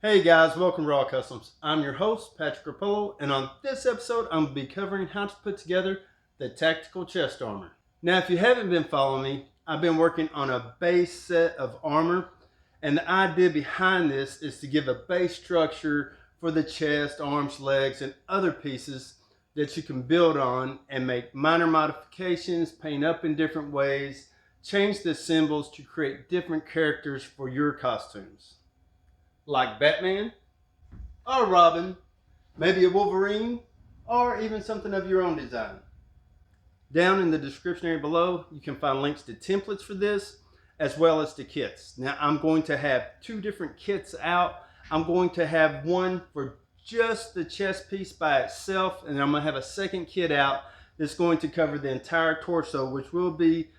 Hey guys, welcome to Raw Customs. I'm your host, Patrick Rapolo, and on this episode, I'm going to be covering how to put together the tactical chest armor. Now, if you haven't been following me, I've been working on a base set of armor, and the idea behind this is to give a base structure for the chest, arms, legs, and other pieces that you can build on and make minor modifications, paint up in different ways, change the symbols to create different characters for your costumes. Like Batman, or Robin, maybe a Wolverine, or even something of your own design. Down in the description area below, you can find links to templates for this, as well as to kits. Now, I'm going to have two different kits out. I'm going to have one for just the chest piece by itself, and I'm going to have a second kit out that's going to cover the entire torso, which will be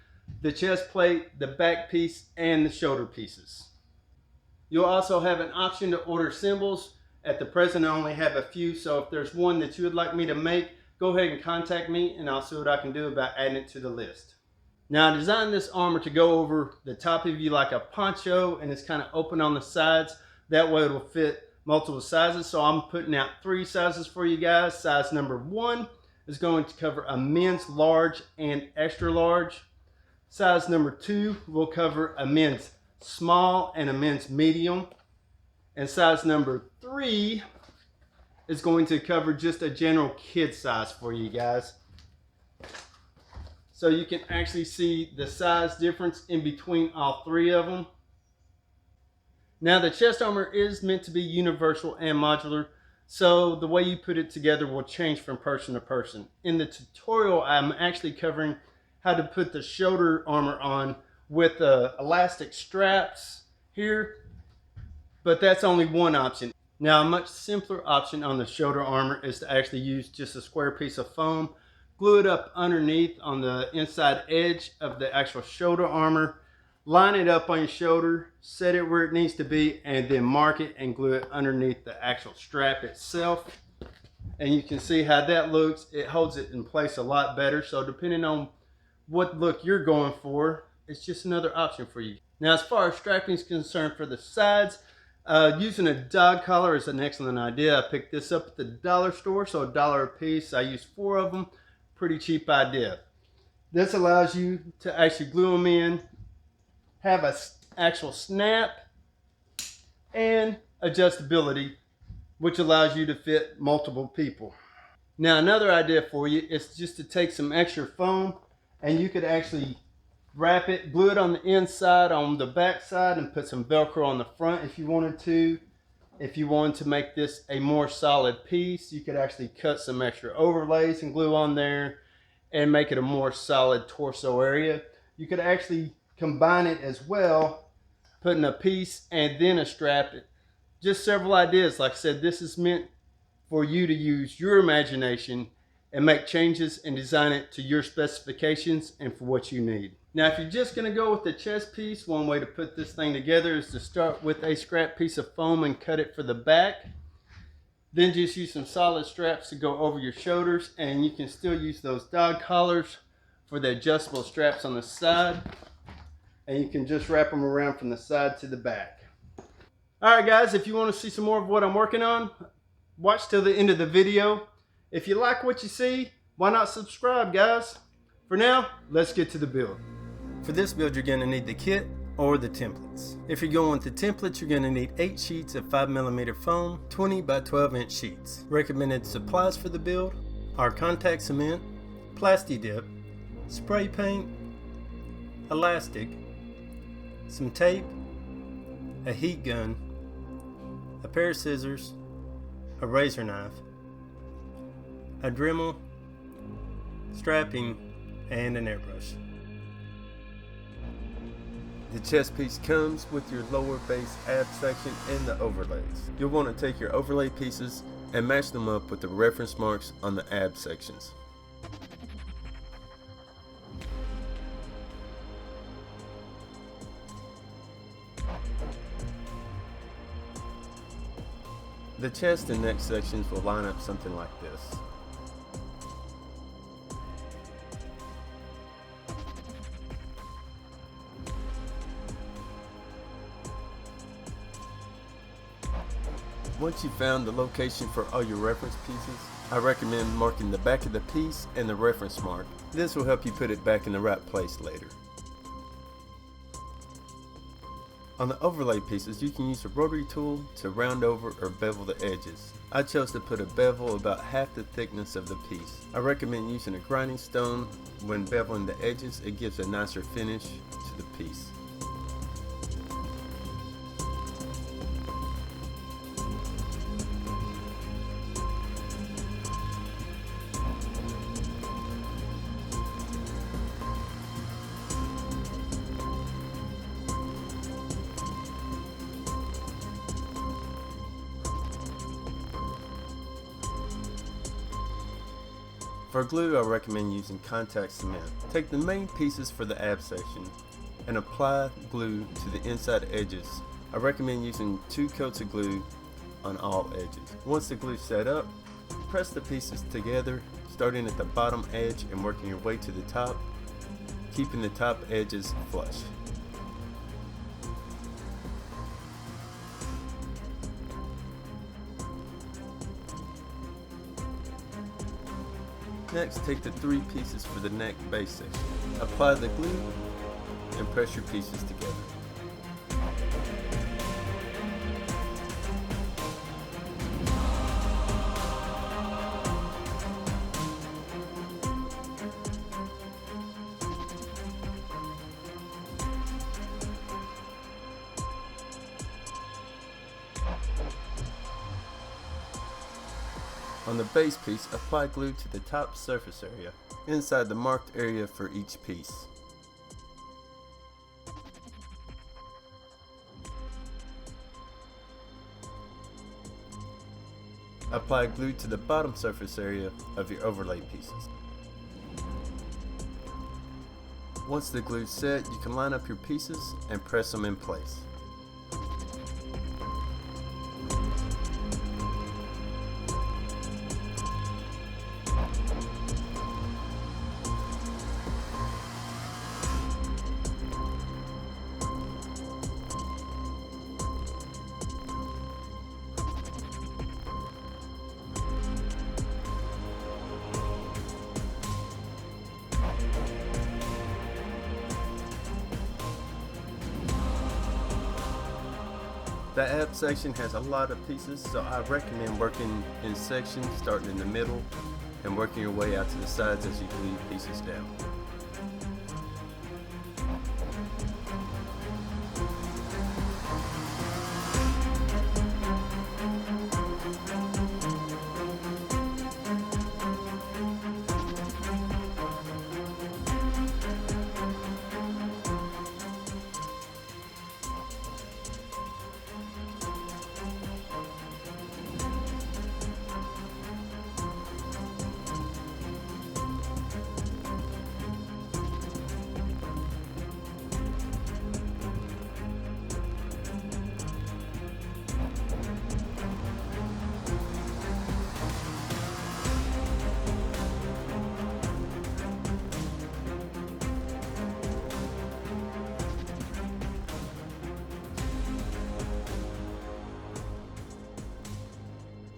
the chest plate, the back piece, and the shoulder pieces. You'll also have an option to order symbols. At the present, I only have a few, so if there's one that you would like me to make, go ahead and contact me and I'll see what I can do about adding it to the list. Now, I designed this armor to go over the top of you like a poncho, and it's kind of open on the sides. That way it'll fit multiple sizes, so I'm putting out 3 sizes for you guys. Size number 1 is going to cover a men's large and extra large. Size number 2 will cover a men's small and a men's medium, and size number 3 is going to cover just a general kid size for you guys, so you can actually see the size difference in between all 3 of them. Now, the chest armor is meant to be universal and modular, so the way you put it together will change from person to person. In the tutorial, I'm actually covering how to put the shoulder armor on with elastic straps here, but that's only one option. Now, a much simpler option on the shoulder armor is to actually use just a square piece of foam, glue it up underneath on the inside edge of the actual shoulder armor, line it up on your shoulder, set it where it needs to be, and then mark it and glue it underneath the actual strap itself. And you can see how that looks. It holds it in place a lot better, so depending on what look you're going for, it's just another option for you. Now, as far as strapping is concerned for the sides, using a dog collar is an excellent idea. I picked this up at the dollar store, so $1 a piece. I used 4 of them. Pretty cheap idea. This allows you to actually glue them in, have an actual snap, and adjustability, which allows you to fit multiple people. Now, another idea for you is just to take some extra foam, and you could actually wrap it, glue it on the inside, on the back side, and put some Velcro on the front if you wanted to. If you wanted to make this a more solid piece, you could actually cut some extra overlays and glue on there and make it a more solid torso area. You could actually combine it as well, putting a piece and then a strap. Just several ideas. Like I said, this is meant for you to use your imagination and make changes and design it to your specifications and for what you need. Now, if you're just going to go with the chest piece, one way to put this thing together is to start with a scrap piece of foam and cut it for the back. Then just use some solid straps to go over your shoulders, and you can still use those dog collars for the adjustable straps on the side, and you can just wrap them around from the side to the back. Alright guys, if you want to see some more of what I'm working on, watch till the end of the video. If you like what you see, why not subscribe, guys? For now, let's get to the build. For this build, you're going to need the kit or the templates. If you're going with the templates, you're going to need 8 sheets of 5mm foam, 20 by 12 inch sheets. Recommended supplies for the build are contact cement, PLASTI dip, spray paint, elastic, some tape, a heat gun, a pair of scissors, a razor knife, a DREMEL, strapping, and an airbrush. The chest piece comes with your lower base ab section and the overlays. You'll want to take your overlay pieces and match them up with the reference marks on the ab sections. The chest and neck sections will line up something like this. Once you've found the location for all your reference pieces, I recommend marking the back of the piece and the reference mark. This will help you put it back in the right place later. On the overlay pieces, you can use a rotary tool to round over or bevel the edges. I chose to put a bevel about half the thickness of the piece. I recommend using a grinding stone when beveling the edges. It gives a nicer finish to the piece. For glue, I recommend using contact cement. Take the main pieces for the ab section and apply glue to the inside edges. I recommend using 2 coats of glue on all edges. Once the glue is set up, press the pieces together, starting at the bottom edge and working your way to the top, keeping the top edges flush. Next, take the 3 pieces for the neck base section. Apply the glue and press your pieces together. On the base piece, apply glue to the top surface area, inside the marked area for each piece. Apply glue to the bottom surface area of your overlay pieces. Once the glue is set, you can line up your pieces and press them in place. The ab section has a lot of pieces, so I recommend working in sections starting in the middle and working your way out to the sides as you glue pieces down.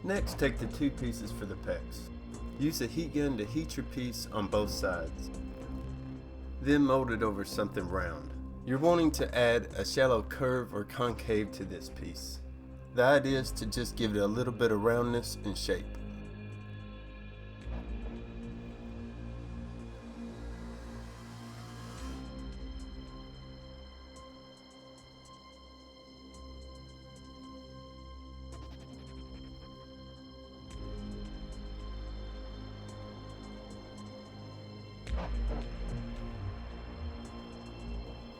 Next, take the 2 pieces for the pecs. Use a heat gun to heat your piece on both sides. Then mold it over something round. You're wanting to add a shallow curve or concave to this piece. The idea is to just give it a little bit of roundness and shape.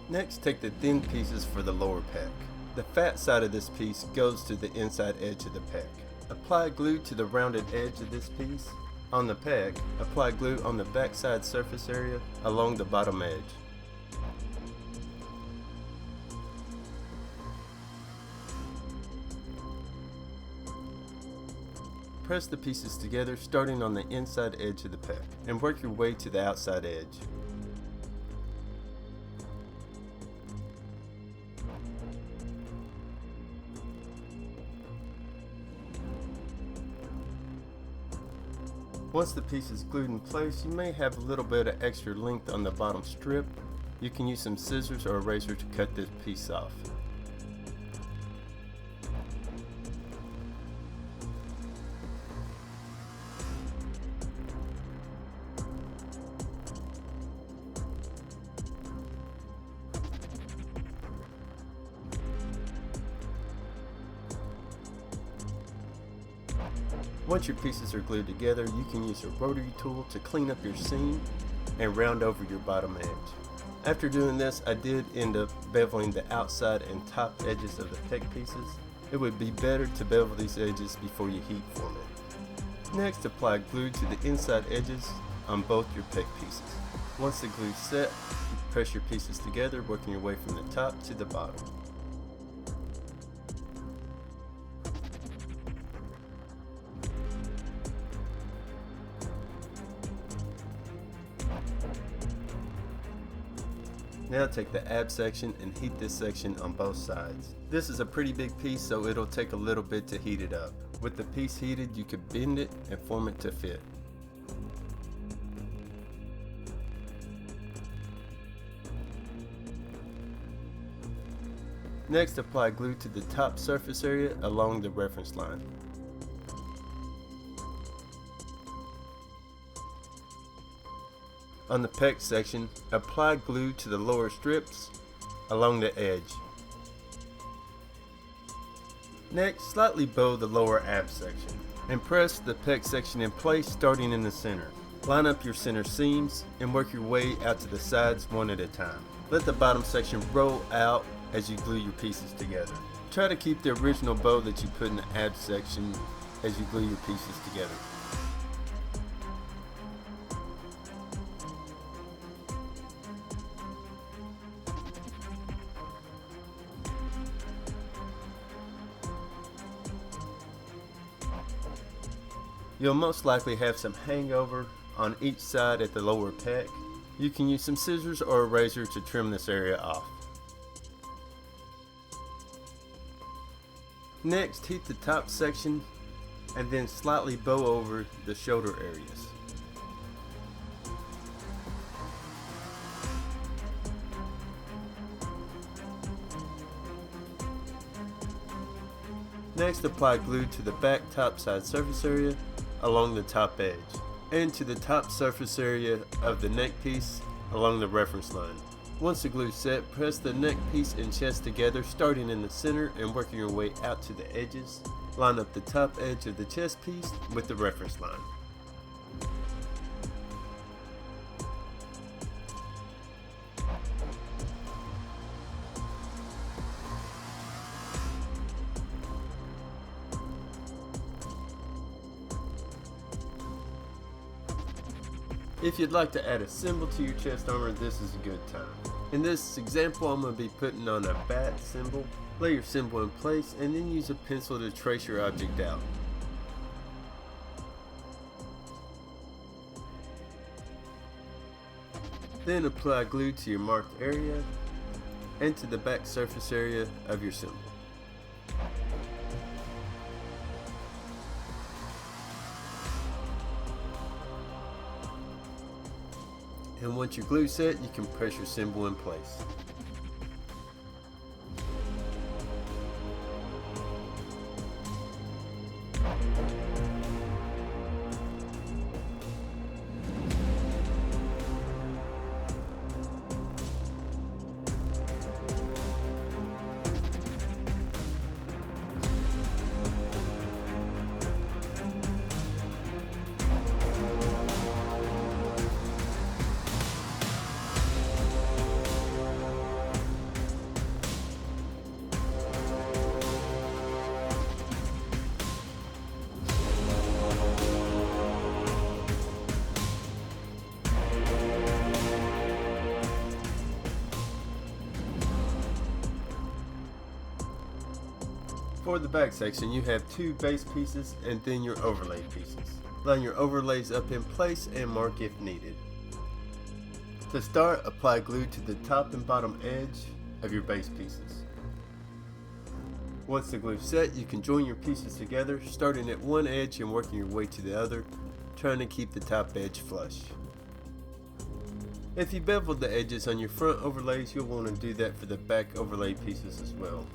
Next, take the thin pieces for the lower pec. The fat side of this piece goes to the inside edge of the pec. Apply glue to the rounded edge of this piece. On the pec, apply glue on the backside surface area along the bottom edge. Press the pieces together starting on the inside edge of the pec and work your way to the outside edge. Once the piece is glued in place, you may have a little bit of extra length on the bottom strip. You can use some scissors or a razor to cut this piece off. Once your pieces are glued together, you can use a rotary tool to clean up your seam and round over your bottom edge. After doing this, I did end up beveling the outside and top edges of the peck pieces. It would be better to bevel these edges before you heat form it. Next, apply glue to the inside edges on both your peck pieces. Once the glue is set, press your pieces together, working your way from the top to the bottom. Now take the ab section and heat this section on both sides. This is a pretty big piece, so it'll take a little bit to heat it up. With the piece heated, you can bend it and form it to fit. Next, apply glue to the top surface area along the reference line. On the peck section, apply glue to the lower strips along the edge. Next, slightly bow the lower ab section and press the peck section in place, starting in the center. Line up your center seams and work your way out to the sides one at a time. Let the bottom section roll out as you glue your pieces together. Try to keep the original bow that you put in the ab section as you glue your pieces together. You'll most likely have some hangover on each side at the lower peck. You can use some scissors or a razor to trim this area off. Next, heat the top section and then slightly bow over the shoulder areas. Next, apply glue to the back top side surface area along the top edge, and to the top surface area of the neck piece along the reference line. Once the glue is set, press the neck piece and chest together, starting in the center and working your way out to the edges. Line up the top edge of the chest piece with the reference line. If you'd like to add a symbol to your chest armor, this is a good time. In this example, I'm going to be putting on a bat symbol. Lay your symbol in place and then use a pencil to trace your object out. Then apply glue to your marked area and to the back surface area of your symbol. And once your glue set, you can press your symbol in place. For the back section, you have two base pieces and then your overlay pieces. Line your overlays up in place and mark if needed. To start, apply glue to the top and bottom edge of your base pieces. Once the glue is set, you can join your pieces together, starting at one edge and working your way to the other. trying to keep the top edge flush. If you beveled the edges on your front overlays, you'll want to do that for the back overlay pieces as well.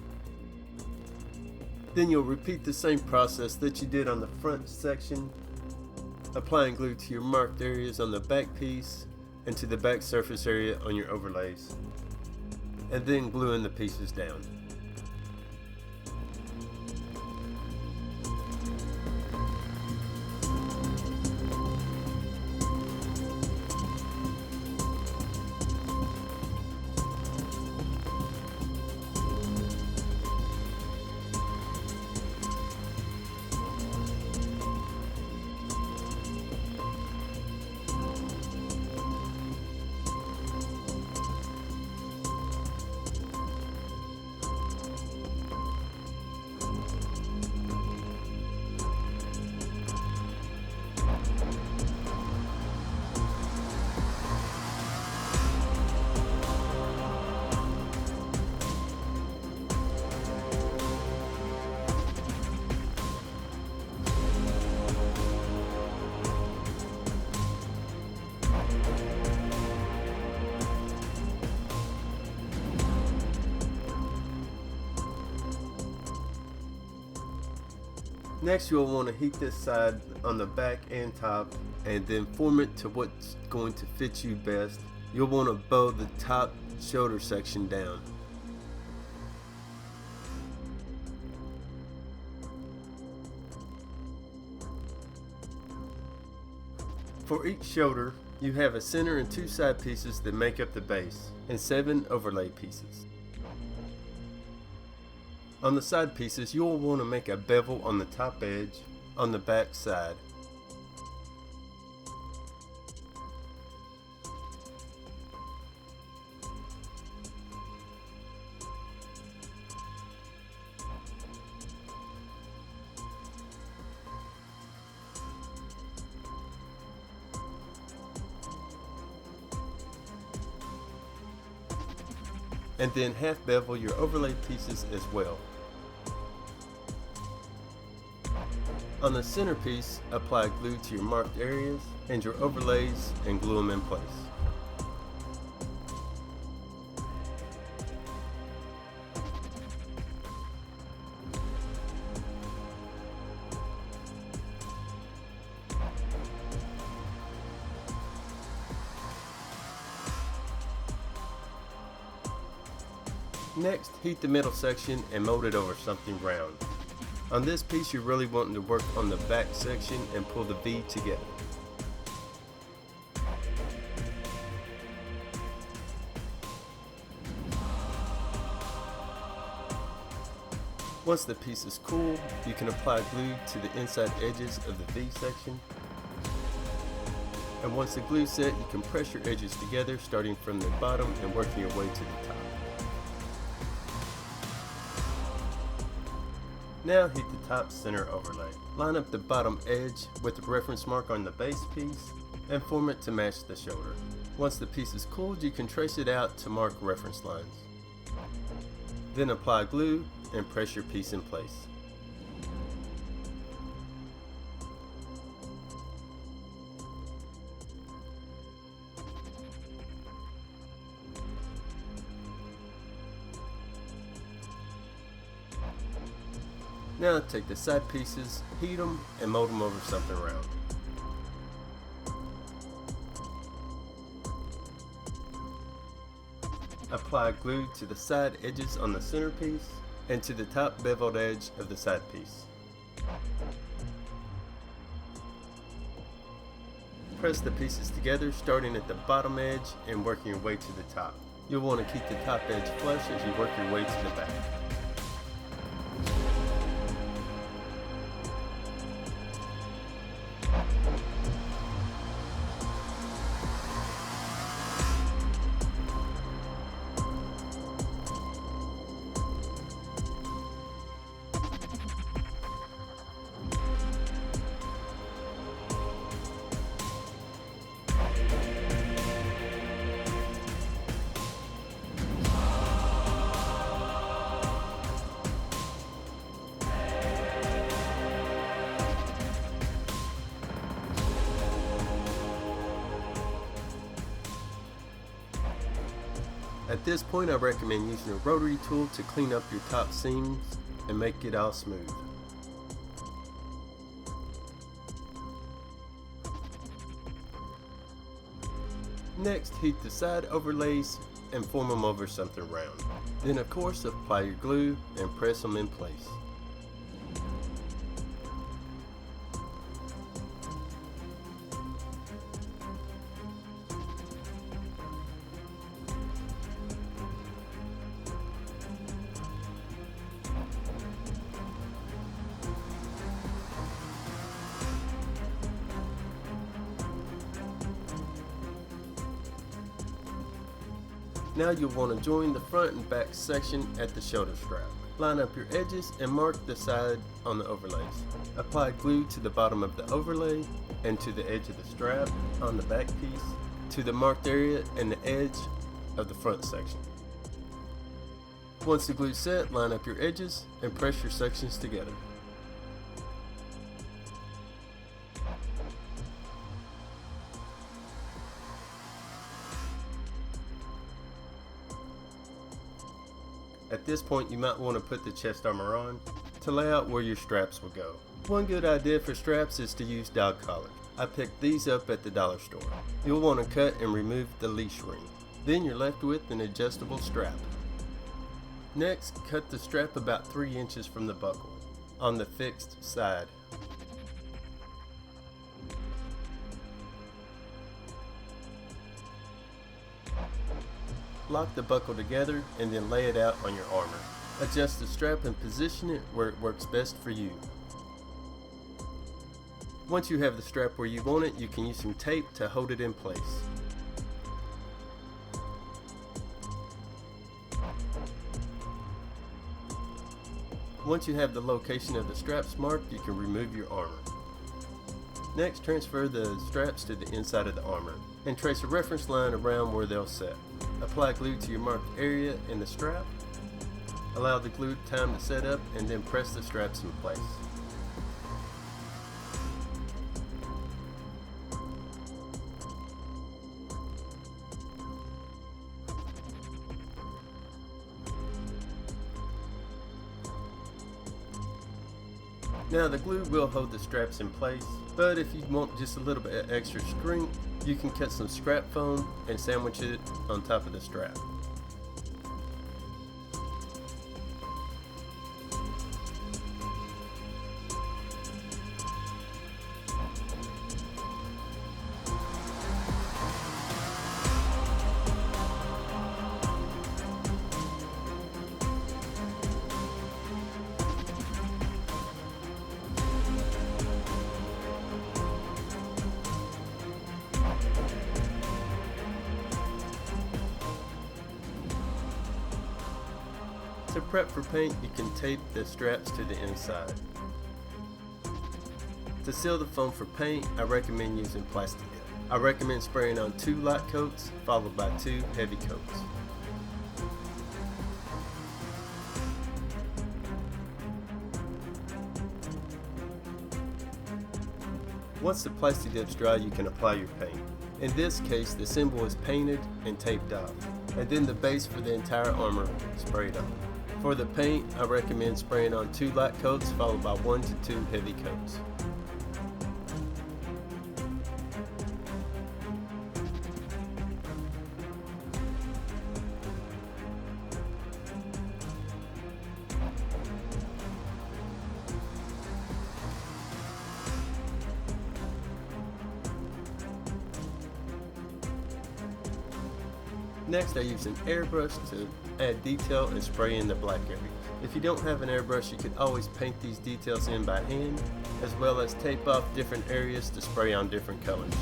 Then you'll repeat the same process that you did on the front section, applying glue to your marked areas on the back piece and to the back surface area on your overlays, and then gluing the pieces down. Next, you'll want to heat this side on the back and top, and then form it to what's going to fit you best. You'll want to bow the top shoulder section down. For each shoulder, you have a center and 2 side pieces that make up the base, and 7 overlay pieces. On the side pieces, you'll want to make a bevel on the top edge on the back side. And then half bevel your overlay pieces as well. On the center piece, apply glue to your marked areas and your overlays and glue them in place. Next, heat the middle section and mold it over something round. On this piece, you're really wanting to work on the back section and pull the V together. Once the piece is cool, you can apply glue to the inside edges of the V section. And once the glue's set, you can press your edges together, starting from the bottom and working your way to the top. Now heat the top center overlay. Line up the bottom edge with the reference mark on the base piece and form it to match the shoulder. Once the piece is cooled, you can trace it out to mark reference lines. Then apply glue and press your piece in place. Now take the side pieces, heat them, and mold them over something round. Apply glue to the side edges on the center piece and to the top beveled edge of the side piece. Press the pieces together, starting at the bottom edge and working your way to the top. You'll want to keep the top edge flush as you work your way to the back. At this point, I recommend using a rotary tool to clean up your top seams and make it all smooth. Next, heat the side overlays and form them over something round. Then of course, apply your glue and press them in place. Now you'll want to join the front and back section at the shoulder strap. Line up your edges and mark the side on the overlays. Apply glue to the bottom of the overlay and to the edge of the strap on the back piece, to the marked area and the edge of the front section. Once the glue's set, line up your edges and press your sections together. At this point, you might want to put the chest armor on to lay out where your straps will go. One good idea for straps is to use dog collars. I picked these up at the dollar store. You'll want to cut and remove the leash ring. Then you're left with an adjustable strap. Next, cut the strap about 3 inches from the buckle on the fixed side. Lock the buckle together and then lay it out on your armor. Adjust the strap and position it where it works best for you. Once you have the strap where you want it, you can use some tape to hold it in place. Once you have the location of the straps marked, you can remove your armor. Next, transfer the straps to the inside of the armor and trace a reference line around where they'll set. Apply glue to your marked area in the strap. Allow the glue time to set up and then press the straps in place. Now the glue will hold the straps in place, but if you want just a little bit of extra strength, you can cut some scrap foam and sandwich it on top of the strap. To prep for paint, you can tape the straps to the inside. To seal the foam for paint, I recommend using PLASTI. I recommend spraying on 2 light coats followed by 2 heavy coats. Once the PLASTI dip's dry, you can apply your paint. In this case, the symbol is painted and taped off, and then the base for the entire armor sprayed on. For the paint, I recommend spraying on 2 light coats followed by 1 to 2 heavy coats. Next, I use an airbrush to add detail and spray in the black area. If you don't have an airbrush, you could always paint these details in by hand, as well as tape off different areas to spray on different colors.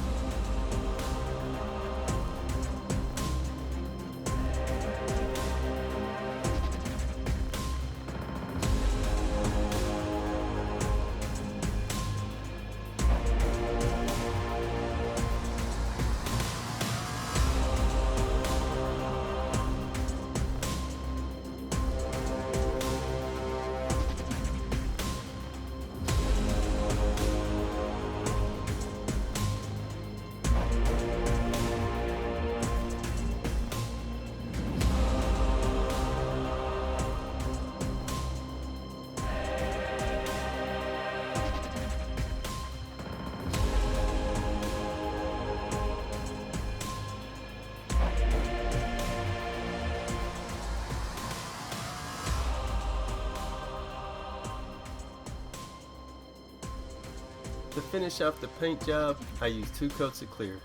To finish off the paint job, I use 2 coats of clear.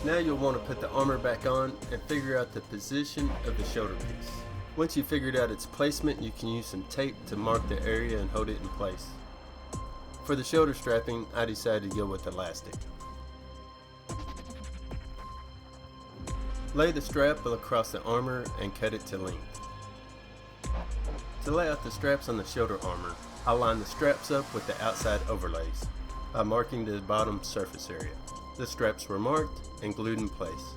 Now you'll want to put the armor back on and figure out the position of the shoulder piece. Once you've figured out its placement, you can use some tape to mark the area and hold it in place. For the shoulder strapping, I decided to go with elastic. Lay the strap across the armor and cut it to length. To lay out the straps on the shoulder armor, I'll line the straps up with the outside overlays by marking the bottom surface area. The straps were marked and glued in place.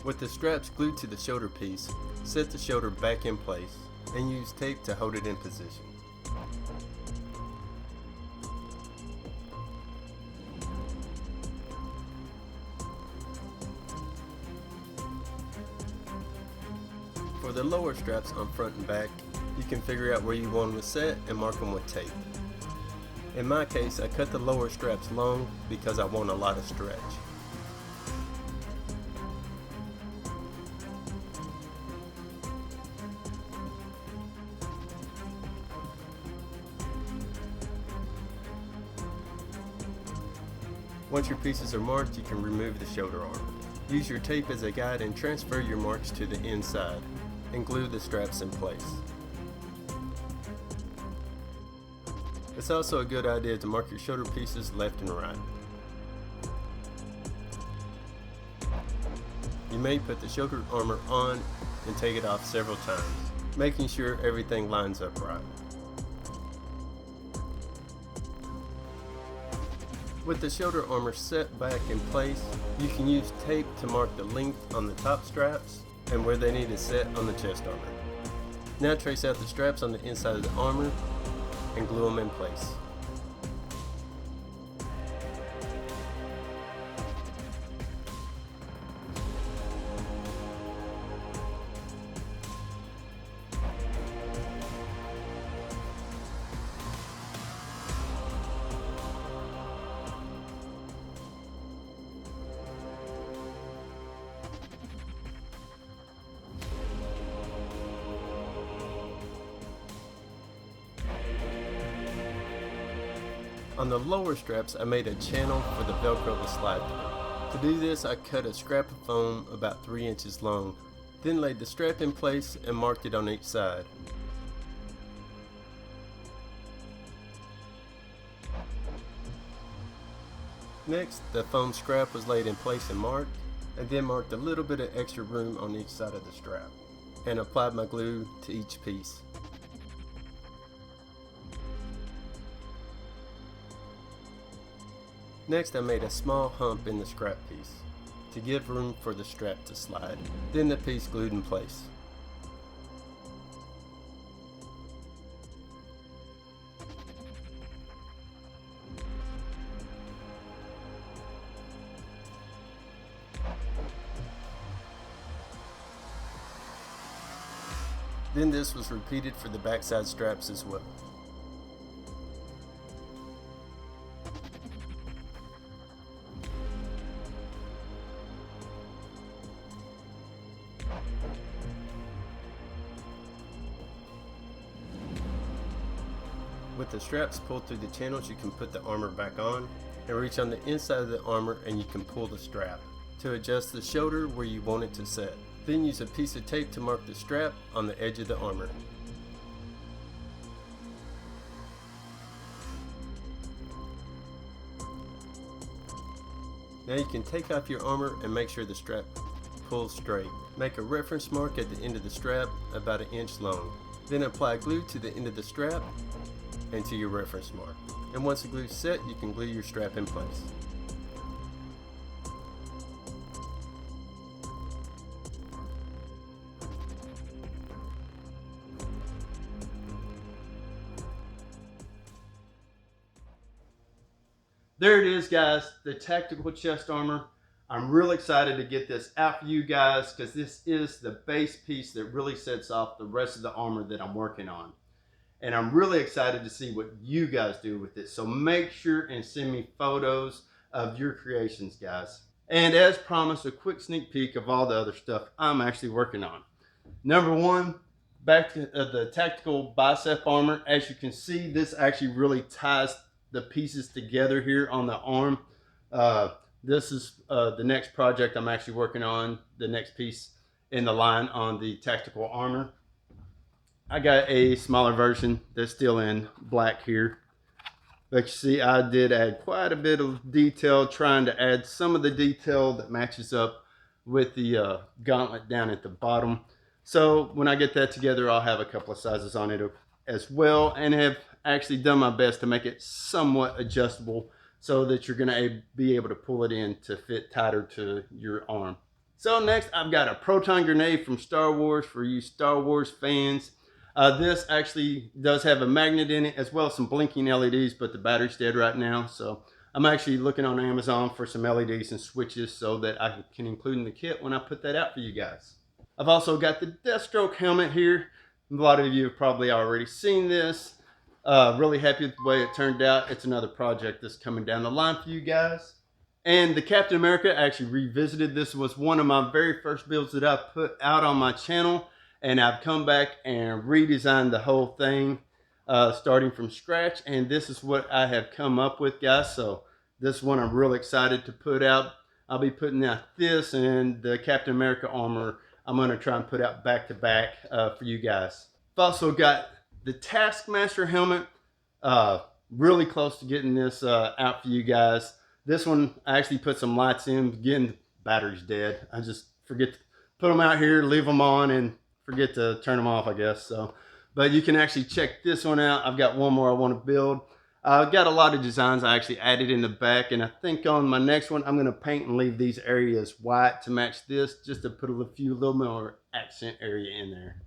With the straps glued to the shoulder piece, set the shoulder back in place and use tape to hold it in position. For the lower straps on front and back, you can figure out where you want them to set and mark them with tape. In my case, I cut the lower straps long because I want a lot of stretch. Once your pieces are marked, you can remove the shoulder armor. Use your tape as a guide and transfer your marks to the inside and glue the straps in place. It's also a good idea to mark your shoulder pieces left and right. You may put the shoulder armor on and take it off several times, making sure everything lines up right. With the shoulder armor set back in place, you can use tape to mark the length on the top straps and where they need to set on the chest armor. Now trace out the straps on the inside of the armor and glue them in place. On the lower straps, I made a channel for the Velcro to slide through. To do this, I cut a scrap of foam about 3 inches long, then laid the strap in place and marked it on each side. Next, the foam scrap was laid in place and marked, and then marked a little bit of extra room on each side of the strap, and applied my glue to each piece. Next, I made a small hump in the scrap piece to give room for the strap to slide, then the piece glued in place. Then this was repeated for the backside straps as well. With the straps pulled through the channels, you can put the armor back on and reach on the inside of the armor and you can pull the strap to adjust the shoulder where you want it to set. Then use a piece of tape to mark the strap on the edge of the armor. Now you can take off your armor and make sure the strap pulls straight. Make a reference mark at the end of the strap about 1 inch long. Then apply glue to the end of the strap and to your reference mark. And once the glue is set, you can glue your strap in place. There it is, guys, the tactical chest armor. I'm really excited to get this out for you guys because this is the base piece that really sets off the rest of the armor that I'm working on. And I'm really excited to see what you guys do with it. So make sure and send me photos of your creations, guys. And as promised, a quick sneak peek of all the other stuff I'm actually working on. Number one, back to the tactical bicep armor. As you can see, this actually really ties the pieces together here on the arm. This is the next project I'm actually working on, the next piece in the line on the tactical armor. I got a smaller version that's still in black here. But you see, I did add quite a bit of detail, trying to add some of the detail that matches up with the gauntlet down at the bottom. So when I get that together, I'll have a couple of sizes on it as well, and have actually done my best to make it somewhat adjustable so that you're gonna be able to pull it in to fit tighter to your arm. So next, I've got a proton grenade from Star Wars for you Star Wars fans. This actually does have a magnet in it as well as some blinking LEDs, but the battery's dead right now. So I'm actually looking on Amazon for some LEDs and switches so that I can include in the kit when I put that out for you guys. I've also got the Deathstroke helmet here. A lot of you have probably already seen this. Really happy with the way it turned out. It's another project that's coming down the line for you guys. And the Captain America, actually revisited. This was one of my very first builds that I put out on my channel. And I've come back and redesigned the whole thing, starting from scratch. And this is what I have come up with, guys. So this one I'm really excited to put out. I'll be putting out this and the Captain America armor. I'm going to try and put out back to back for you guys. I've also got the Taskmaster helmet. Really close to getting this out for you guys. This one, I actually put some lights in. Again, the battery's dead. I just forget to put them out here, leave them on, and forget to turn them off, I guess. So, but you can actually check this one out. I've got one more I want to build. I've got a lot of designs I actually added in the back, and I think on my next one, I'm going to paint and leave these areas white to match this, just to put a little more accent area in there.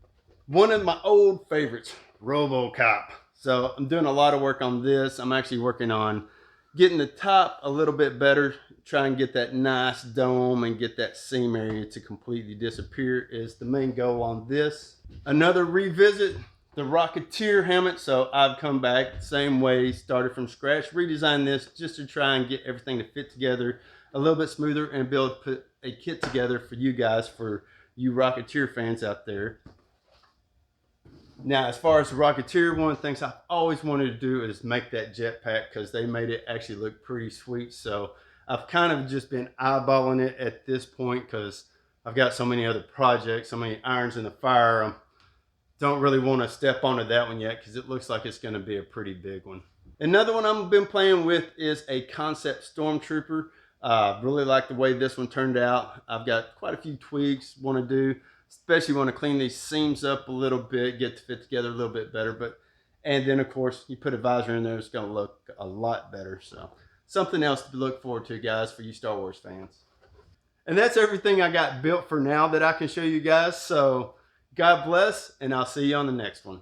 One of my old favorites, RoboCop. So I'm doing a lot of work on this. I'm actually working on getting the top a little bit better, try and get that nice dome and get that seam area to completely disappear is the main goal on this. Another revisit, the Rocketeer helmet. So I've come back same way, started from scratch, redesigned this just to try and get everything to fit together a little bit smoother and be able to put a kit together for you guys, for you Rocketeer fans out there. Now, as far as the Rocketeer, one of the things I've always wanted to do is make that jetpack, because they made it actually look pretty sweet. So I've kind of just been eyeballing it at this point because I've got so many other projects, so many irons in the fire. I don't really want to step onto that one yet because it looks like it's going to be a pretty big one. Another one I've been playing with is a concept Stormtrooper. Really like the way this one turned out. I've got quite a few tweaks want to do. Especially want to clean these seams up a little bit, get to fit together a little bit better. And then of course you put a visor in there, it's going to look a lot better. So something else to look forward to, guys, for you Star Wars fans. And that's everything I got built for now that I can show you guys. So God bless, and I'll see you on the next one.